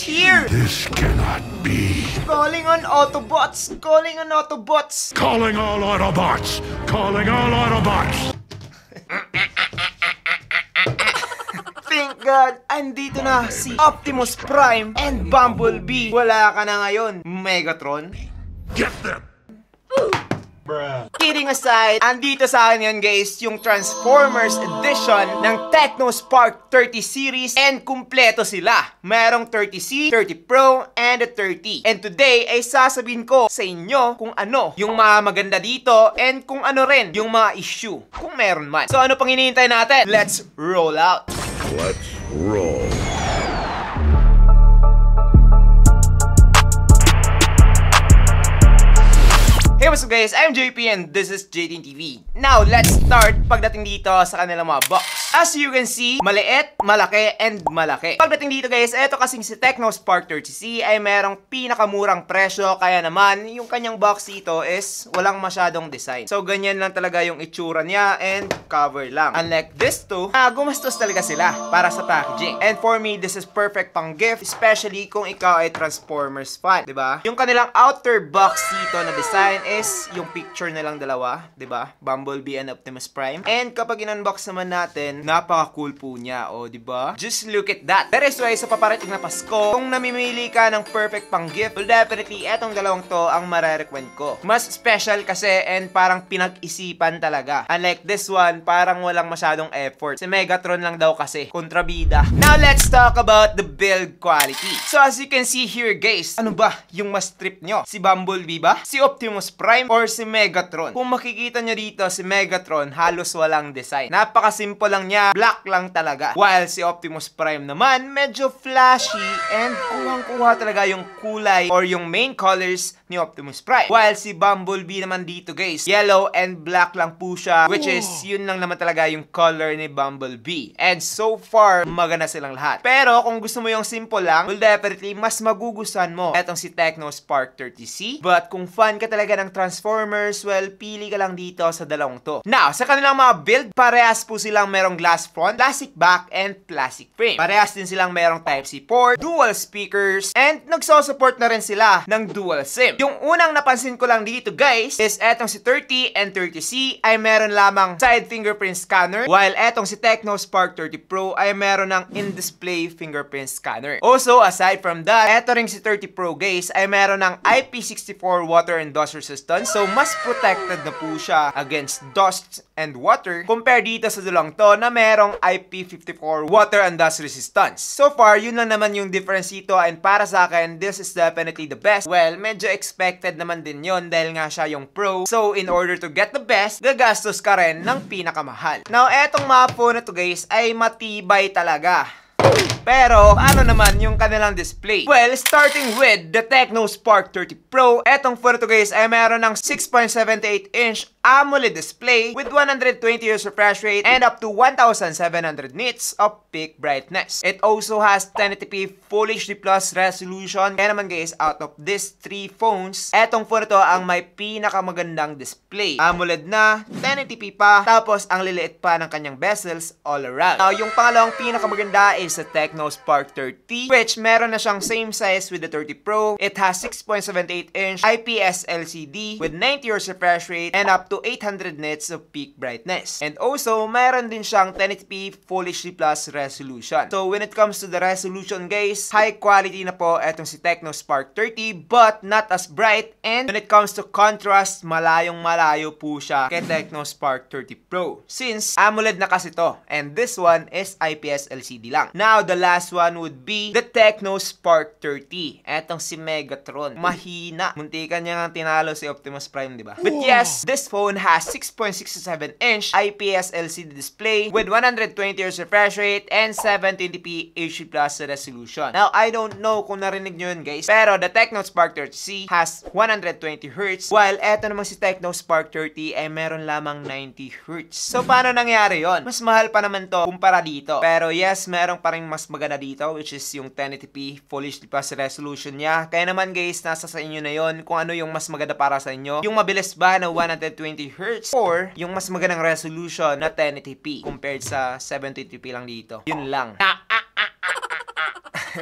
here! This cannot be. Calling on Autobots! Calling on Autobots! Calling all Autobots! Calling all Autobots! Thank God, andito na si Optimus Prime and Bumblebee. Wala ka na ngayon, Megatron. Get them! Kidding aside, andito sa akin yan guys, yung Transformers edition ng Techno Spark 30 series and kumpleto sila. Merong 30C, 30 Pro, and a 30. And today ay sasabihin ko sa inyo kung ano yung mga maganda dito and kung ano rin yung mga issue, kung meron man. So ano pang hinihintay natin? Let's roll out! Let's roll. Hey, what's up guys? I'm JP and this is JT TV. Now, let's start pagdating dito sa kanilang mga box. As you can see, maliit, malaki, and malaki. Pagdating dito guys, eto kasing si Techno Spark 30C ay merong pinakamurang presyo. Kaya naman, yung kanyang box dito is walang masyadong design. So, ganyan lang talaga yung itsura niya and cover lang. Unlike this two, gumastos talaga sila para sa packaging. And for me, this is perfect pang gift, especially kung ikaw ay Transformers fan, diba? Yung kanilang outer box dito na design is yung picture na lang dalawa, 'di ba? Bumblebee and Optimus Prime. And kapag in-unbox naman natin, napaka-cool po niya, oh, 'di ba? Just look at that. That is why sa paparating na Pasko, kung namimili ka ng perfect pang gift, well, definitely etong dalawang to ang mare-recommend ko. Mas special kasi and parang pinag-isipan talaga. Unlike this one, parang walang masyadong effort. Si Megatron lang daw kasi, kontrabida. Now let's talk about the build quality. So as you can see here guys, ano ba yung mas trip nyo? Si Bumblebee ba? Si Optimus Prime or si Megatron? Kung makikita nyo dito, si Megatron halos walang design. Napaka-simple lang niya, black lang talaga. While si Optimus Prime naman, medyo flashy and kuhang-kuha talaga yung kulay or yung main colors ni Optimus Prime. While si Bumblebee naman dito guys, yellow and black lang po siya, which is yun lang naman talaga yung color ni Bumblebee. And so far, maganda silang lahat. Pero kung gusto mo yung simple lang, well definitely mas magugustuhan mo etong si Techno Spark 30C. But kung fan ka talaga ng Transformers, well, pili ka lang dito sa dalawang to. Now, sa kanilang mga build, parehas po silang merong glass front, plastic back, and plastic frame. Parehas din silang merong Type-C port, dual speakers, and nagso-support na rin sila ng dual SIM. Yung unang napansin ko lang dito, guys, is etong si 30 and 30C ay meron lamang side fingerprint scanner, while etong si Techno Spark 30 Pro ay meron ng in-display fingerprint scanner. Also, aside from that, eto ring si 30 Pro, guys, ay meron ng IP64 water and dust resistance. So, mas protected na po siya against dust and water compare dito sa dalawang to na merong IP54 water and dust resistance. So far, yun lang naman yung difference dito and para sa akin, this is definitely the best. Well, medyo expected naman din yun dahil nga siya yung Pro. So, in order to get the best, gagastos ka rin ng pinakamahal. Now, etong mga phone na to guys ay matibay talaga. Pero, ano naman yung kanilang display? Well, starting with the Techno Spark 30 Pro, etong phone to guys ay meron ng 6.78-inch AMOLED display with 120 Hz refresh rate and up to 1700 nits of peak brightness. It also has 1080p Full HD Plus resolution. Kaya naman guys, out of these three phones, etong phone to ang may pinakamagandang display. AMOLED na, 1080p pa, tapos ang liliit pa ng kanyang bezels all around. Now, yung pangalawang pinakamaganda is sa Techno Spark 30, which meron na siyang same size with the 30 Pro. It has 6.78-inch IPS LCD with 90 Hz refresh rate and up to 800 nits of peak brightness. And also, meron din siyang 1080p Full HD Plus resolution. So, when it comes to the resolution, guys, high quality na po etong si Techno Spark 30, but not as bright. And when it comes to contrast, malayong malayo po siya kay Techno Spark 30 Pro. Since AMOLED na kasi to, and this one is IPS LCD lang. Now, the last one would be the Techno Spark 30. Etong si Megatron. Mahina. Muntikan niya nga tinalo si Optimus Prime, di ba? But yes, this phone has 6.67-inch IPS LCD display with 120 Hz refresh rate and 720p HD Plus resolution. Now, I don't know kung narinig nyo yun, guys, pero the Techno Spark 30C has 120 Hz, while eto namang si Techno Spark 30 ay meron lamang 90 Hz. So, paano nangyari yon? Mas mahal pa naman to kumpara dito. Pero yes, meron pa rin mas maganda dito, which is yung 1080p Full HD Plus resolution niya. Kaya naman guys, nasa sa inyo na yon kung ano yung mas maganda para sa inyo. Yung mabilis ba na 120 Hz or yung mas magandang resolution na 1080p compared sa 720p lang dito. Yun lang.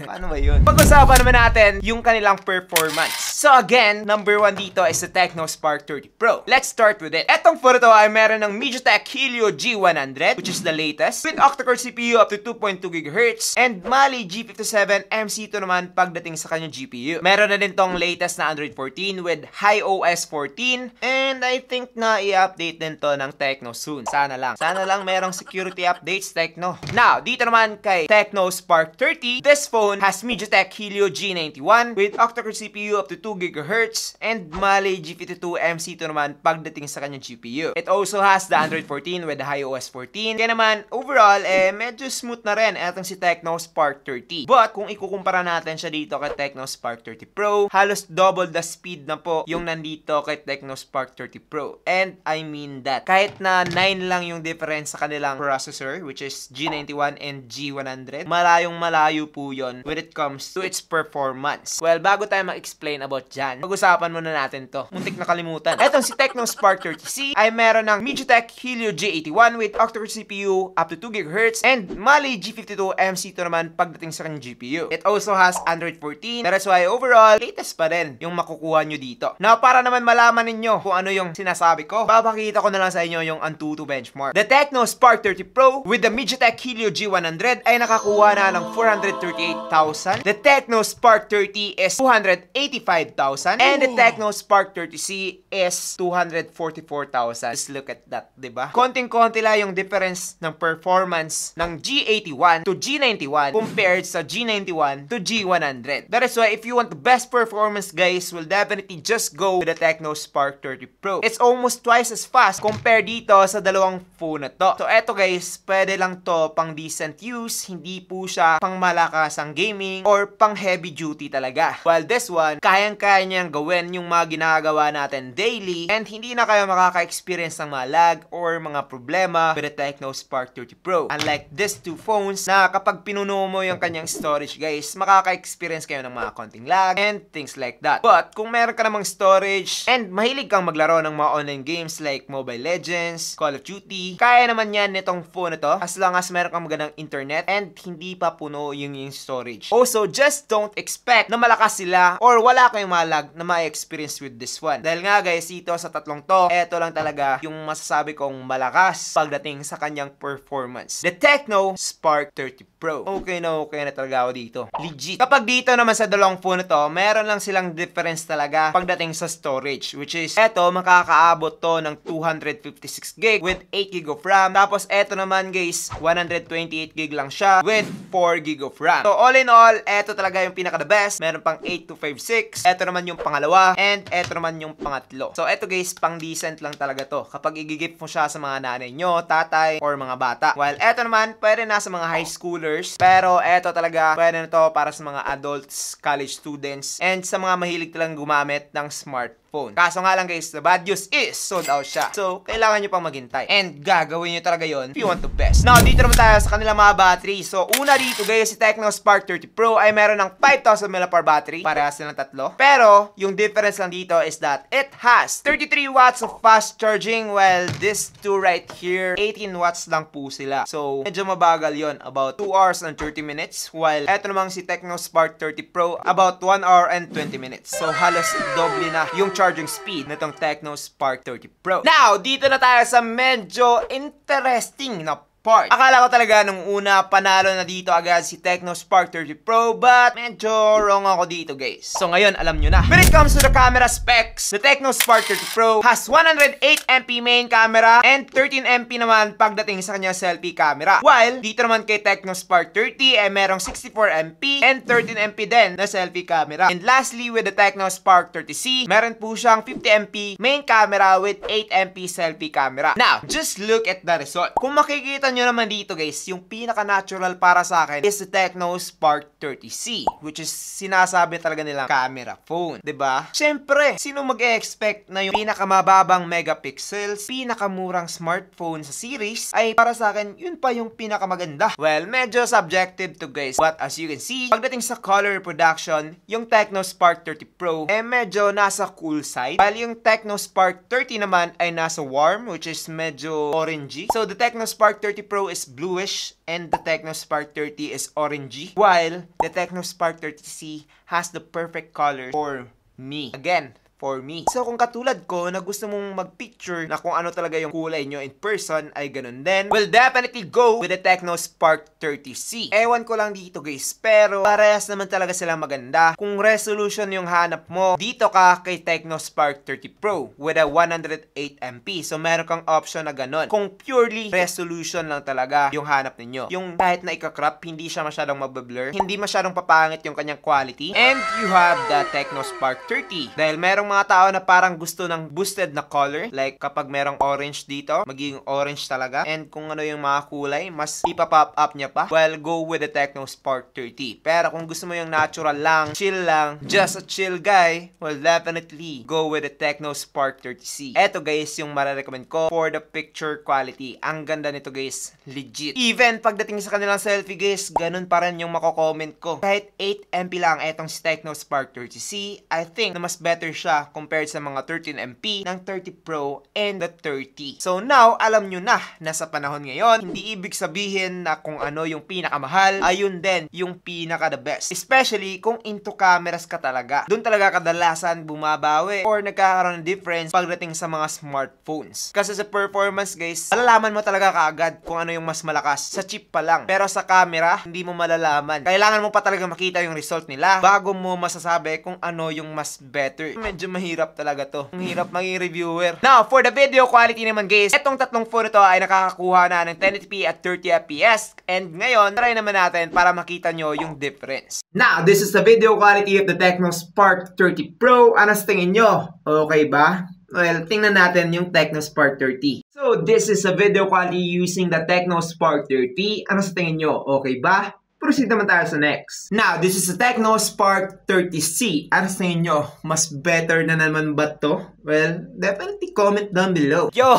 Paano ba yun? Pag-usapan naman natin yung kanilang performance. So again, number 1 dito is the Tecno Spark 30 Pro. Let's start with it. Etong phone to ay meron ng MediaTek Helio G100, which is the latest, with octa-core CPU up to 2.2 GHz, and Mali G57 MC2 naman pagdating sa kanyang GPU. Meron na din tong latest na Android 14 with HiOS 14, and I think na i-update din to ng Tecno soon. Sana lang. Sana lang merong security updates, Tecno. Now, dito naman kay Tecno Spark 30, this phone has MediaTek Helio G91 with octa-core CPU up to 2 GHz and Mali G52 MC2 naman pagdating sa kanyang GPU. It also has the Android 14 with the HiOS 14. Kaya naman, overall, medyo smooth na rin etong si Tecno Spark 30. But, kung ikukumpara natin siya dito kay Tecno Spark 30 Pro, halos double the speed na po yung nandito kay Tecno Spark 30 Pro. And I mean that. Kahit na 9 lang yung difference sa kanilang processor, which is G91 and G100, malayong malayo po yun when it comes to its performance. Well, bago tayo mag-explain about dyan, pag-usapan muna natin to. Muntik na kalimutan. Etong si Tecno Spark 30C ay meron ng MediaTek Helio G81 with octa-core CPU up to 2 GHz and Mali G52 MC2 naman pagdating sa kanyang GPU. It also has Android 14. That's why overall, latest pa rin yung makukuha nyo dito. Now, para naman malaman ninyo kung ano yung sinasabi ko, papakita ko na lang sa inyo yung Antutu benchmark. The Tecno Spark 30 Pro with the MediaTek Helio G100 ay nakakuha na ng 438,000. The Tecno Spark 30 is 285,000 and the Tecno Spark 30C is 244,000. Just look at that, diba? Konting-konti lang yung difference ng performance ng G81 to G91 compared sa G91 to G100. That is why if you want the best performance, guys, will definitely just go with the Tecno Spark 30 Pro. It's almost twice as fast compared dito sa dalawang phone na to. So eto guys, pwede lang to pang decent use, hindi po siya pang malakas ang gaming or pang heavy duty talaga. While this one, kayang-kaya niyang gawin yung mga ginagawa natin daily and hindi na kayo makaka-experience ng mga lag or mga problema with the Tecno Spark 30 Pro. Unlike these two phones na kapag pinuno mo yung kanyang storage, guys, makaka-experience kayo ng mga konting lag and things like that. But kung meron ka namang storage and mahilig kang maglaro ng mga online games like Mobile Legends, Call of Duty, kaya naman yan nitong phone na to as long as meron kang magandang internet and hindi pa puno yung storage. Also, just don't expect na malakas sila or wala kayong malag na ma-experience with this one. Dahil nga guys, dito sa tatlong to, eto lang talaga yung masasabi kong malakas pagdating sa kanyang performance. The Tecno Spark 30 Pro. Okay na talaga ako dito. Legit. Kapag dito naman sa dalawang phone na to, meron lang silang difference talaga pagdating sa storage, which is eto, makakaabot to ng 256GB with 8GB of RAM. Tapos eto naman guys, 128GB lang siya with 4GB of RAM. So all in all, eto talaga yung pinaka the best. Meron pang 8256. Eto naman yung pangalawa and eto naman yung pangatlo. So eto guys, pang decent lang talaga to kapag i-gift mo siya sa mga nanay nyo, tatay, or mga bata. While eto naman, pwede na sa mga high schoolers. Pero eto talaga, pwede na to para sa mga adults, college students, and sa mga mahilig talagang gumamit ng smartphone. Kaso nga lang guys, the bad news is sold out siya. So, kailangan nyo pang maghintay. And gagawin nyo talaga yon if you want the best. Now, dito naman tayo sa kanilang mga battery. So, una dito guys, si Tecno Spark 30 Pro ay meron ng 5,000 mAh battery. Parehas silang tatlo. Pero, yung difference lang dito is that it has 33 watts of fast charging while this two right here, 18 watts lang po sila. So, medyo mabagal yon, about 2 hours and 30 minutes. While eto namang si Tecno Spark 30 Pro, about 1 hour and 20 minutes. So, halos doble na yung charging speed nitong Tecno Spark 30 Pro. Now, dito na tayo sa medyo interesting na part. Akala ko talaga nung una panalo na dito agad si Tecno Spark 30 Pro, but medyo wrong ako dito guys. So ngayon alam nyo na. When it comes to the camera specs, the Tecno Spark 30 Pro has 108MP main camera and 13MP naman pagdating sa kanyang selfie camera. While dito naman kay Tecno Spark 30 ay merong 64MP and 13MP din na selfie camera. And lastly with the Tecno Spark 30C, meron po siyang 50MP main camera with 8MP selfie camera. Now, just look at the result. Kung makikita nyo naman dito guys, yung pinaka-natural para sa akin is the Tecno Spark 30C, which is sinasabi talaga nilang camera phone, 'di ba? Syempre, sino mag-e-expect na yung pinakamababang megapixels, pinakamurang smartphone sa series ay para sa akin yun pa yung pinakamaganda? Well, medyo subjective to guys, but as you can see, pagdating sa color production, yung Tecno Spark 30 Pro medyo nasa cool side, while yung Tecno Spark 30 naman ay nasa warm, which is medyo orangey. So the Tecno Spark 30 30 Pro is bluish and the Tecno Spark 30 is orangey, while the Tecno Spark 30C has the perfect color for me. Again, for me. So kung katulad ko na gusto mong mag-picture na kung ano talaga yung kulay nyo in person ay ganun din, we'll definitely go with the Tecno Spark 30C. Ewan ko lang dito guys, pero parehas naman talaga silang maganda. Kung resolution yung hanap mo, dito ka kay Tecno Spark 30 Pro with a 108MP. So meron kang option na ganun. Kung purely resolution lang talaga yung hanap ninyo, yung kahit na ika-crop, hindi siya masyadong mabablur, hindi masyadong papangit yung kanyang quality, and you have the Tecno Spark 30. Dahil merong mga tao na parang gusto ng boosted na color, like kapag merong orange dito, magiging orange talaga, and kung ano yung mga kulay, mas ipapop up niya pa, well, go with the Tecno Spark 30. Pero kung gusto mo yung natural lang, chill lang, just a chill guy, well, definitely go with the Tecno Spark 30C. Eto guys, yung marirecommend ko for the picture quality. Ang ganda nito guys, legit. Even pagdating sa kanilang selfie guys, ganun pa rin yung mako-comment ko. Kahit 8MP lang etong si Tecno Spark 30C, I think na mas better siya compared sa mga 13MP ng 30 Pro and the 30. So now, alam nyo na sa panahon ngayon, hindi ibig sabihin na kung ano yung pinakamahal, ayun din yung pinaka the best. Especially kung into cameras ka talaga. Doon talaga kadalasan bumabawi or nagkakaroon ng difference pagdating sa mga smartphones. Kasi sa performance guys, malalaman mo talaga kaagad kung ano yung mas malakas sa chip pa lang. Pero sa camera, hindi mo malalaman. Kailangan mo pa talaga makita yung result nila bago mo masasabi kung ano yung mas better. Medyo mahirap talaga to. Ang hirap maging reviewer. Now, for the video quality naman guys, etong tatlong phone ito ay nakakakuha na ng 1080p at 30fps. And ngayon, try naman natin para makita nyo yung difference. Now, this is the video quality of the Tecno Spark 30 Pro. Ano sa tingin nyo? Okay ba? Well, tingnan natin yung Tecno Spark 30. So, this is a video quality using the Tecno Spark 30. Ano sa tingin nyo? Okay ba? Proceed naman tayo sa next. Now, this is the Tecno Spark 30C. Ano sa inyo? Mas better na naman ba to? Well, definitely comment down below. Yo!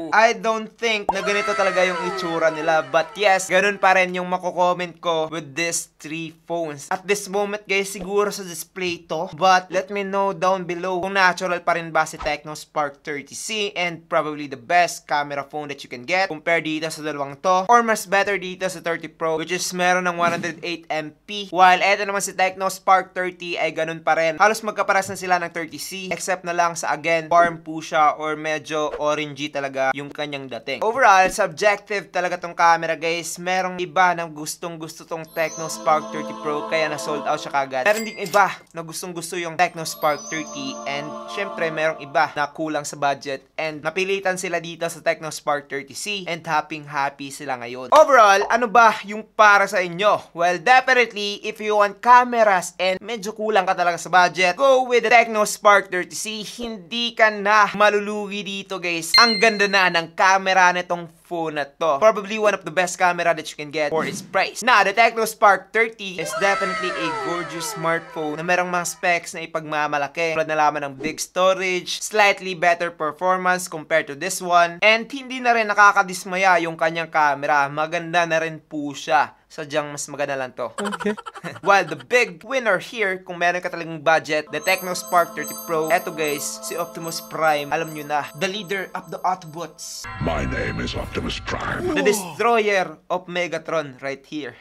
I don't think na ganito talaga yung itsura nila. But yes, ganun pa rin yung mako-comment ko with these three phones. At this moment guys, siguro sa display to. But let me know down below kung natural pa rin ba si Tecno Spark 30C and probably the best camera phone that you can get compare dito sa dalawang to. Or mas better dito sa 30 Pro which is meron ng 108MP. While eto naman si Tecno Spark 30 ay ganun pa rin. Halos magkaparas na sila ng 30C except na lang sa again, warm po siya or medyo orangey talaga yung kanyang dating. Overall, subjective talaga tong camera guys. Merong iba na gustong-gusto tong Tecno Spark 30 Pro kaya na-sold out siya kagad. Meron ding iba na gustong-gusto yung Tecno Spark 30 and syempre merong iba na kulang sa budget and napilitan sila dito sa Tecno Spark 30C and happy sila ngayon. Overall, ano ba yung para sa inyo? Well, definitely, if you want cameras and medyo kulang ka talaga sa budget, go with the Tecno Spark 30C. Hindi ka na malulugi dito guys. Ang ganda na ng camera nitong phone na to. Probably one of the best camera that you can get for its price. Now, the Tecno Spark 30 is definitely a gorgeous smartphone na merong mga specs na ipagmamalaki. Tulad na lamang ng big storage, slightly better performance compared to this one, and hindi na rin nakakadismaya yung kanyang camera. Maganda na rin po siya. Sadyang mas maganda lang to. Okay. While the big winner here, kung meron ka talagang budget, the Tecno Spark 30 Pro. Eto guys, si Optimus Prime. Alam nyo na, the leader of the Autobots. My name is Optimus Prime. The destroyer of Megatron right here.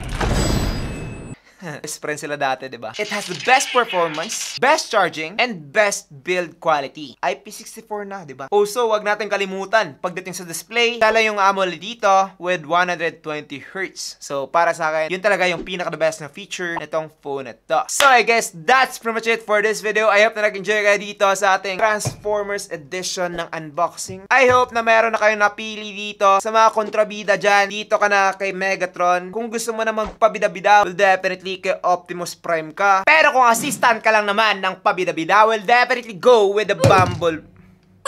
Best friend sila dati, diba? It has the best performance, best charging, and best build quality. IP64 na, diba? Also, wag natin kalimutan, pagdating sa display, tala yung AMOLED dito with 120Hz. So, para sa akin, yun talaga yung pinaka-the best na feature nitong phone na to. So, I guess that's pretty much it for this video. I hope na nag-enjoy kayo dito sa ating Transformers edition ng unboxing. I hope na meron na kayong napili dito sa mga kontrabida dyan. Dito ka na kay Megatron. Kung gusto mo na magpabida-bida, will definitely kay Optimus Prime ka. Pero kung assistant ka lang naman ng pabida-bida, will definitely go with the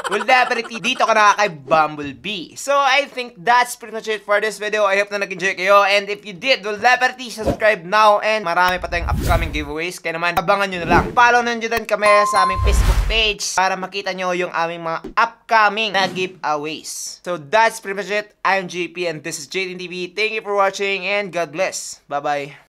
Well, definitely dito ka na kay Bumblebee. So, I think that's pretty much it for this video. I hope na nag-enjoy kayo. And if you did, well, definitely subscribe now. And marami pa tayong upcoming giveaways. Kaya naman, abangan nyo na lang. Follow na nyo din kami sa aming Facebook page para makita nyo yung aming mga upcoming na giveaways. So, that's pretty much it. I'm JP and this is JTV. Thank you for watching and God bless. Bye-bye.